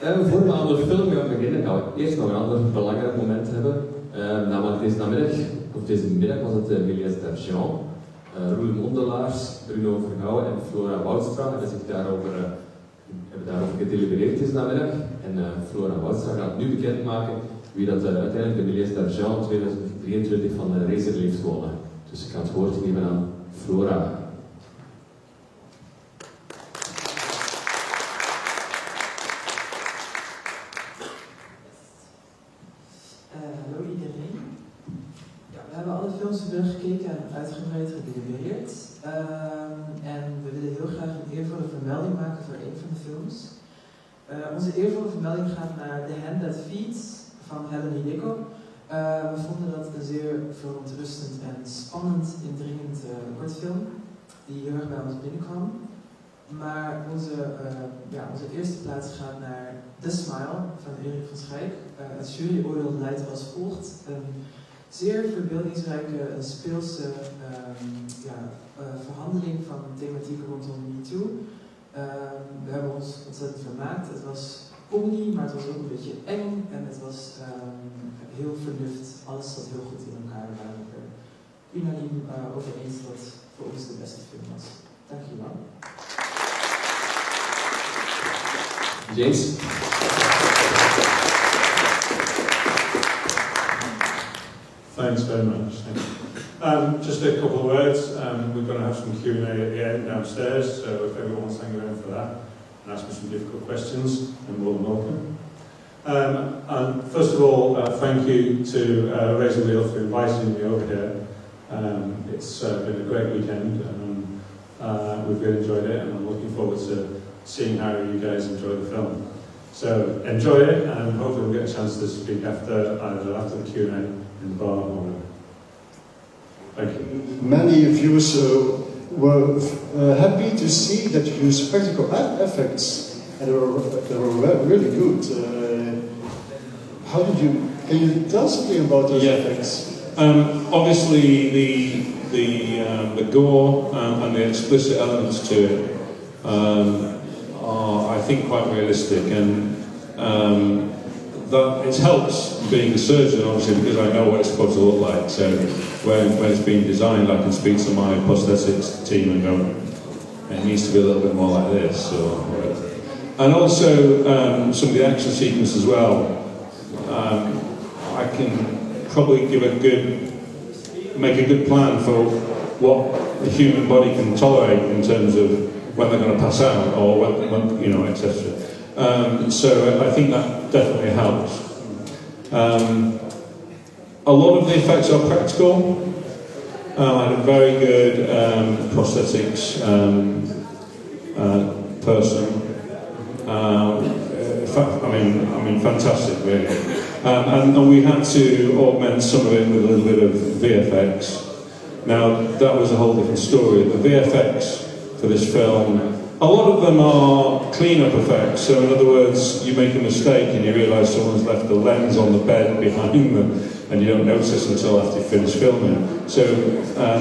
Voor we aan de film gaan beginnen, gaan we eerst nog een ander belangrijk moment hebben. Namelijk deze middag was het Méliès d'Argent. Roel Mondelaars, Bruno Vergouwen en Flora Woudstra hebben daarover gedelibereerd deze namiddag. En Flora Woudstra gaat nu bekendmaken wie dat uiteindelijk de Méliès d'Argent 2023 van de racer heeft gewonnen. Dus ik ga het woord geven aan Flora. Hallo iedereen. Ja, we hebben alle films teruggekeken en uitgebreid gedelibereerd. En we willen heel graag een eervolle vermelding maken voor een van de films. Onze eervolle vermelding gaat naar The Hand That Feeds van Helen Hideko. We vonden dat een zeer verontrustend en spannend, indringend kortfilm die heel erg bij ons binnenkwam. Maar onze eerste plaats gaat naar The Smile van Erik van Schijk. Het juryoordeel luidt als volgt. Een zeer verbeeldingsrijke, speelse verhandeling van thematieken rondom MeToo. We hebben ons ontzettend vermaakt. Het was comedy, maar het was ook een beetje eng en het was heel vernuft. Alles zat heel goed in elkaar. We waren er unaniem over eens dat het voor ons de beste film was. Dankjewel. James. Thanks very much. Just a couple of words. We're going to have some Q&A at the end downstairs, so if everyone wants to hang around for that and ask me some difficult questions, then more than welcome. And first of all, thank you to Razor Wheel for inviting me over here. It's been a great weekend, and we've really enjoyed it, and I'm looking forward to seeing how you guys enjoy the film. So enjoy it, and hopefully we'll get a chance to speak either after the Q&A in the bar or whatever. Thank you. Many viewers were happy to see that you use practical effects, and they were really good. Can you tell something about those effects? Obviously, the gore and the explicit elements to it are, I think, quite realistic, and that it helps being a surgeon, obviously, because I know what it's supposed to look like. So when it's being designed, I can speak to my prosthetics team and go, it needs to be a little bit more like this, or whatever. And also some of the action sequence as well. I can probably make a good plan for what the human body can tolerate in terms of when they're going to pass out or when etc. So I think that definitely helps. A lot of the effects are practical. I had a very good prosthetics person. Fantastic, really. And we had to augment some of it with a little bit of VFX. Now, that was a whole different story. The VFX for this film, a lot of them are clean-up effects. So in other words, you make a mistake and you realise someone's left the lens on the bed behind them, and you don't notice until after you finish filming. So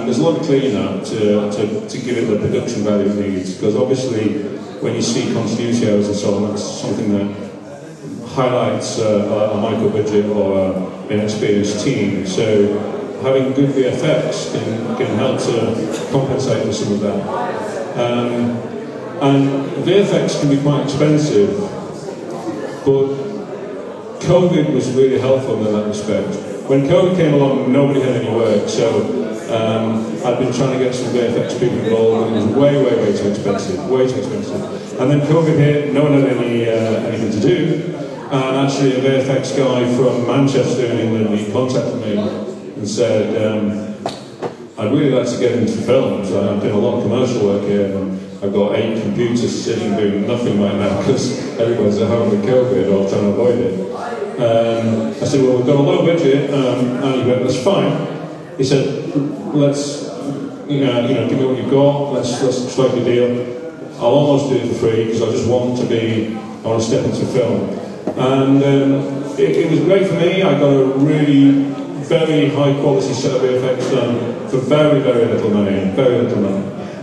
there's a lot of clean-up to give it the production value it needs, because obviously when you see continuity errors and so on, that's something that highlights a micro-budget or an inexperienced team. So having good VFX can help to compensate for some of that. And VFX can be quite expensive, but COVID was really helpful in that respect. When COVID came along, nobody had any work, so I'd been trying to get some VFX people involved, and it was way too expensive, way too expensive. And then COVID hit, no one had anything to do, and actually a VFX guy from Manchester in England, he contacted me and said, I'd really like to get into films. I'm doing a lot of commercial work here, and I've got 8 computers sitting doing nothing right now because everyone's at home with COVID or trying to avoid it. I said, well, we've got a low budget, and he went, that's fine. He said, let's, give me what you've got, let's strike a deal. I'll almost do it for free because I just want to step into film. And it was great for me. I got a really very high quality set of VFX done for very little money,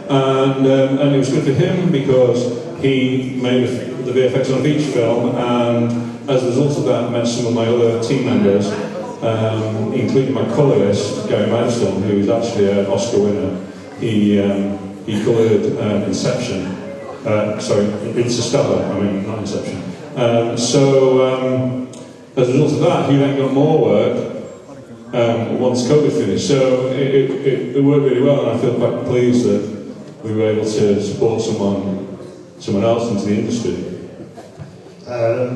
And it was good for him because he made the VFX on a feature film, and as a result of that, I met some of my other team members, including my colourist, Gary Madstone, who is actually an Oscar winner. He coloured Inception. Sorry, Interstellar, I mean, not Inception. As a result of that, he then got more work once COVID finished. So it worked really well, and I feel quite pleased that we were able to support someone else into the industry.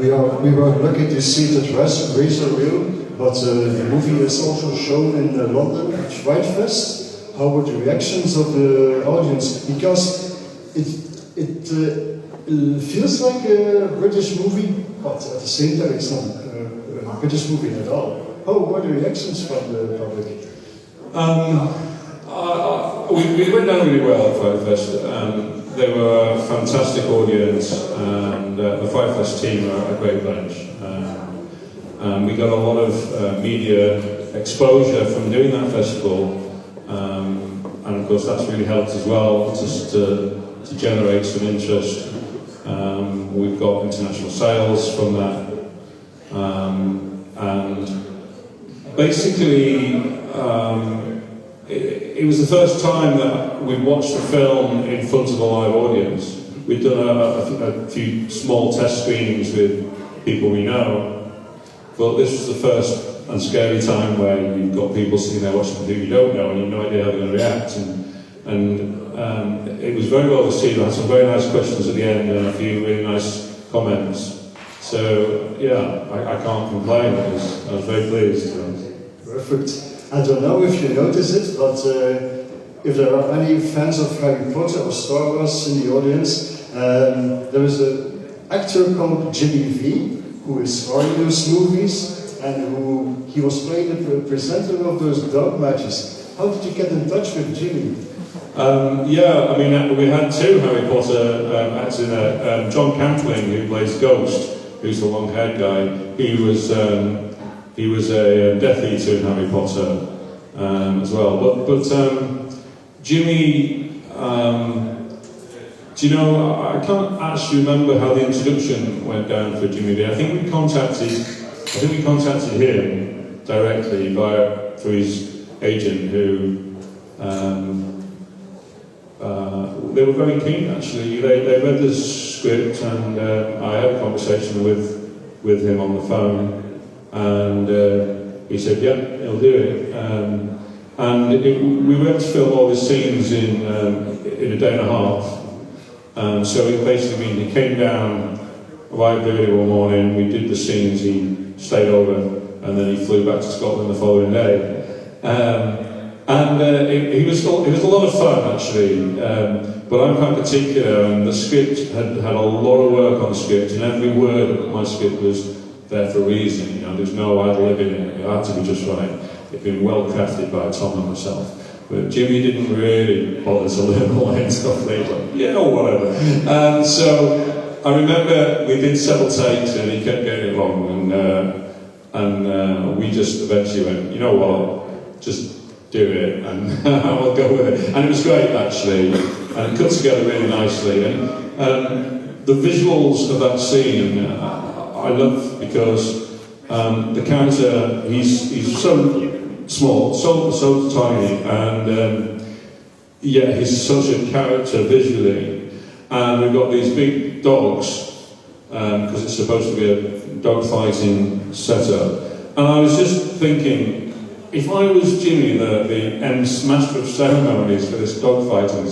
We were lucky to see that razor reel, but the movie is also shown in London at Whitefest. How were the reactions of the audience? Because it feels like a British movie, but at the same time it's not a British movie at all. How were the reactions from the public? We went down really well at Firefest. They were a fantastic audience, and the Firefest team are a great bunch. We got a lot of media exposure from doing that festival, and of course that's really helped as well, just to generate some interest. We've got international sales from that, and basically it was the first time that we'd watched the film in front of a live audience. We'd done a few small test screenings with people we know, but this was the first and scary time where you've got people sitting there watching the people you don't know and you've no idea how they're going to react. And it was very well received. I had some very nice questions at the end and a few really nice comments. So yeah, I can't complain. I was very pleased. Perfect. I don't know if you notice it, but if there are any fans of Harry Potter or Star Wars in the audience, there is an actor called Jimmy V, who is starring those movies, and he was playing the presenter of those dog matches. How did you get in touch with Jimmy? Yeah, I mean, we had two Harry Potter actors in there. John Cantling, who plays Ghost, who's the long-haired guy. He was a Death Eater in Harry Potter as well. But Jimmy, do you know, I can't actually remember how the introduction went down for Jimmy V. I think we contacted him directly through his agent, who they were very keen actually. They read the script, and I had a conversation with him on the phone, and he said, "Yeah, he'll do it." We went to film all the scenes in a day and a half. So it basically means he came down, arrived early one morning, we did the scenes, he stayed over, and then he flew back to Scotland the following day. It was a lot of fun actually, but I'm quite particular, and the script had a lot of work on the script, and every word of my script was there for a reason. You know, there's no ad-lib in it, it had to be just right. It'd been well crafted by Tom and myself. But Jimmy didn't really bother to learn the lines off later. Yeah, or whatever. So I remember we did several takes and he kept getting it wrong, and we just eventually went, you know what, just do it, and I'll go with it. And it was great actually, and it cut together really nicely. And the visuals of that scene I love, because the character, he's so small, so tiny, and yeah, he's such a character visually. And we've got these big dogs, because it's supposed to be a dog fighting setup. And I was just thinking, if I was Jimmy, the master of ceremonies for this dog fighting,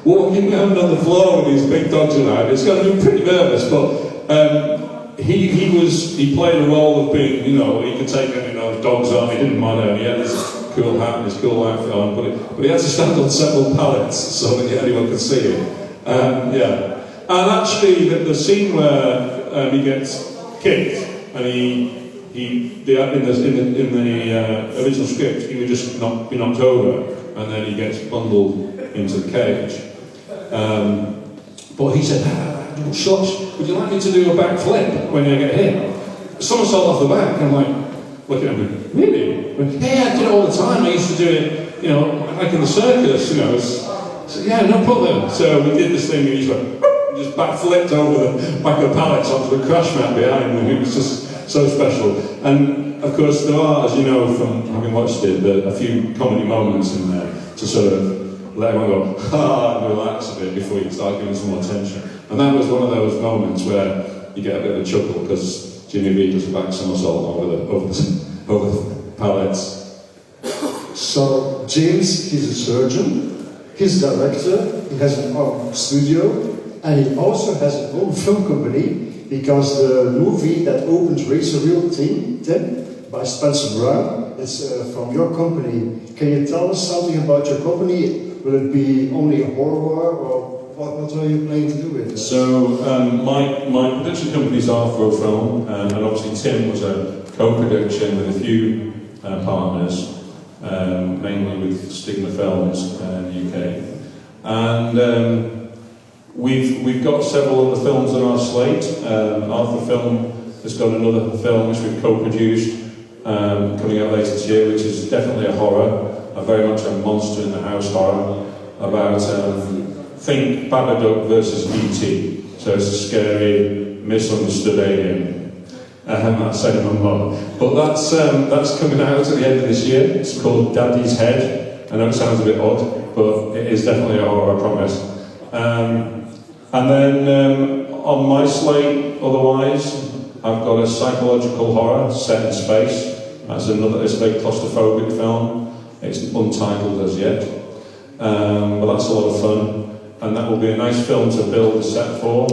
walking around on the floor with these big dogs around, it's going to be pretty nervous, but he played a role of being, you know, he could take any of those dogs on, he didn't mind it, and he had this cool hat and his cool outfit on, but he had to stand on several pallets so that anyone could see him. Yeah. And actually, the scene where he gets kicked, and in the original script, he would just be knocked over, and then he gets bundled into the cage. But he said, "Shots, would you like me to do a backflip when you get hit?" Somersault off the back, and I'm like, looking at him, "Really?" "Yeah, I do it all the time. I used to do it, you know, like in the circus, you know." So, "Yeah, no problem." So we did this thing, and he just went, just backflipped over the back of the pallets onto the crash mat behind me. It was just so special. And of course there are, as you know from having watched it, a few comedy moments in there to sort of let everyone go, and relax a bit before you start giving some more tension. And that was one of those moments where you get a bit of a chuckle because Jimmy Reed does a back somersault over the pallets. So James, he's a surgeon, he's a director, he has an own studio, and he also has an own film company, because the movie that opens Razor Reel 10 by Spencer Brown is from your company. Can you tell us something about your company? Will it be only a horror, or what are you planning to do with it? So my production company is Arthro Film, and obviously Tim was a co-production with a few partners, mainly with Stigma Films in the UK. And we've got several other films on our slate. Arthro Film has got another film which we've co-produced coming out later this year, which is definitely a horror, very much a monster in the house horror, about think Babadook versus E.T. So it's a scary, misunderstood alien. That's saying my mum. But that's coming out at the end of this year. It's called Daddy's Head. I know it sounds a bit odd, but it is definitely a horror, I promise. And then on my slate, otherwise, I've got a psychological horror set in space. It's a very claustrophobic film. It's untitled as yet, but that's a lot of fun, and that will be a nice film to build a set for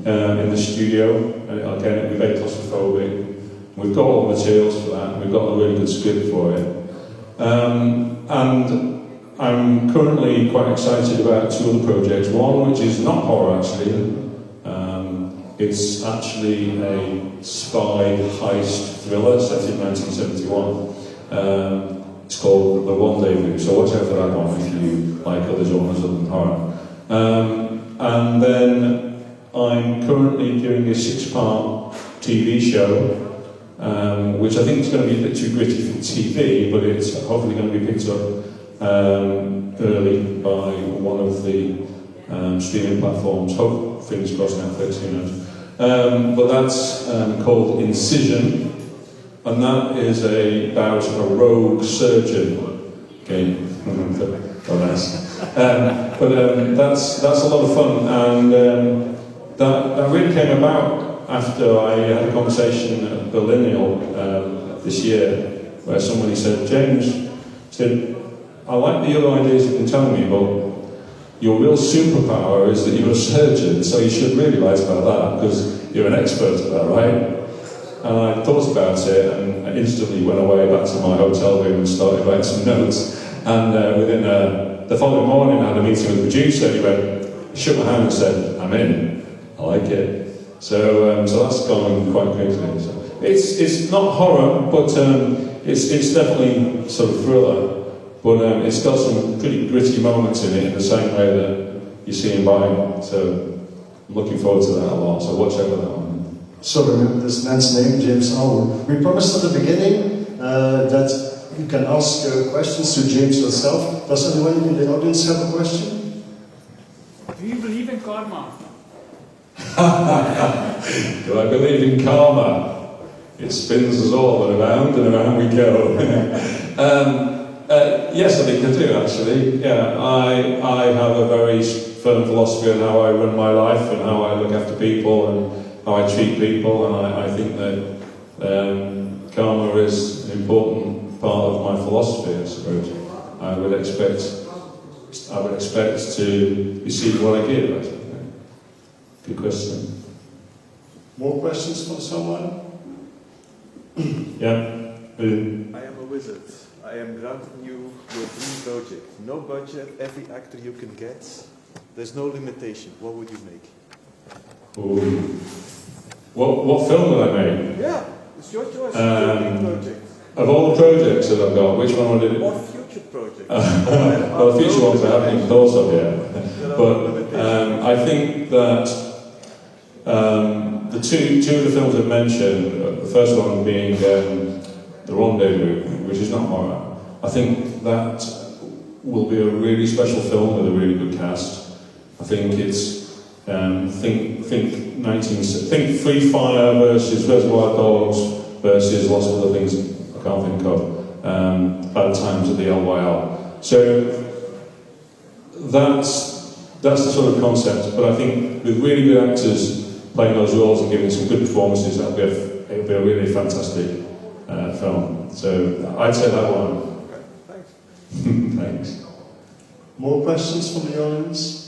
in the studio. And again, it'll be very claustrophobic. We've got all the materials for that. We've got a really good script for it, and I'm currently quite excited about two other projects. One which is not horror actually. It's actually a spy heist thriller set in 1971. It's called The Rendezvous, so watch out for that one if you like other genres other than horror. And then I'm currently doing a 6-part TV show, which I think is going to be a bit too gritty for TV, but it's hopefully going to be picked up early by one of the streaming platforms. Hope, fingers crossed, Netflix, who knows. But that's called Incision. And that is about a rogue surgeon. Okay, oh nice. But that's a lot of fun, and that really came about after I had a conversation at Berlinale this year, where somebody said, James, I like the other ideas you've been telling me, but your real superpower is that you're a surgeon, so you should really write about that, because you're an expert at that, right? And I thought about it, and I instantly went away back to my hotel room and started writing some notes. And within the following morning, I had a meeting with the producer, and he shook my hand and said, I'm in, I like it. So that's gone quite quickly. So it's not horror, but it's definitely sort of thriller. But it's got some pretty gritty moments in it, in the same way that you see in Buying. So I'm looking forward to that a lot, so watch out for that one. So remember this man's name, James Howard. We promised at the beginning that you can ask questions to James yourself. Does anyone in the audience have a question? Do you believe in karma? Do I believe in karma? It spins us all, and around we go. Yes, I think I do, actually. Yeah, I have a very firm philosophy on how I run my life and how I look after people and how I treat people, and I think that karma is an important part of my philosophy, I suppose. I would expect to receive what I give, I suppose. Good question. More questions from someone? Yeah. I am a wizard. I am granting you your dream project. No budget, every actor you can get. There's no limitation. What would you make? Ooh. What film would I make? Yeah, it's your choice. Your dream project. Of all the projects that I've got, which one would it be? Or future projects. Well, the future ones I haven't even thought of yet. But I think that the two of the films I've mentioned, the first one being The Rendezvous, which is not horror, I think that will be a really special film with a really good cast. I think it's Think Free Fire versus Reservoir Dogs versus lots of other things I can't think of. Bad Times at the LYL. So that's the sort of concept. But I think with really good actors playing those roles and giving some good performances, it'll be a really fantastic film. So I'd say that one. Okay, thanks. Thanks. More questions from the audience?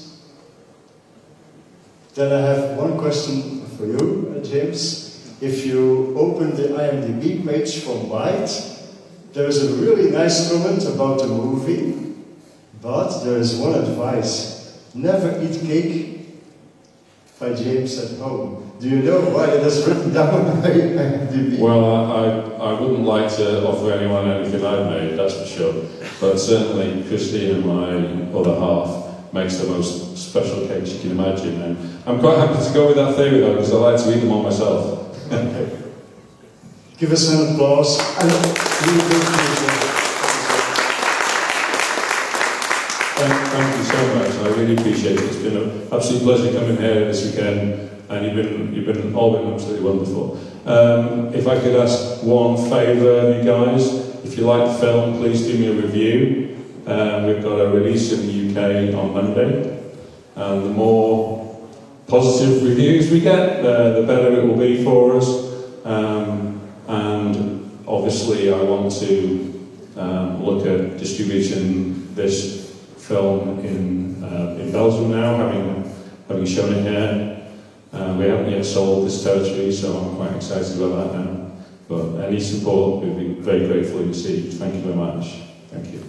Then I have one question for you, James. If you open the IMDb page from White, there is a really nice comment about the movie, but there is one advice. Never eat cake by James at home. Do you know why it is written down by IMDb? Well, I wouldn't like to offer anyone anything I've made, that's for sure. But certainly Christina, my other half, makes the most special cakes you can imagine. And I'm quite happy to go with that theory though, because I like to eat them all myself. Okay. Give us an applause. Thank you so much. I really appreciate it. It's been an absolute pleasure coming here this weekend, and you've been all been absolutely wonderful. If I could ask one favour, you guys, if you like the film, please do me a review. We've got a release in the UK on Monday, and the more positive reviews we get, the better it will be for us. And obviously, I want to look at distributing this film in Belgium now, having shown it here. We haven't yet sold this territory, so I'm quite excited about that now. But any support, we'd be very gratefully received. Thank you very much. Thank you.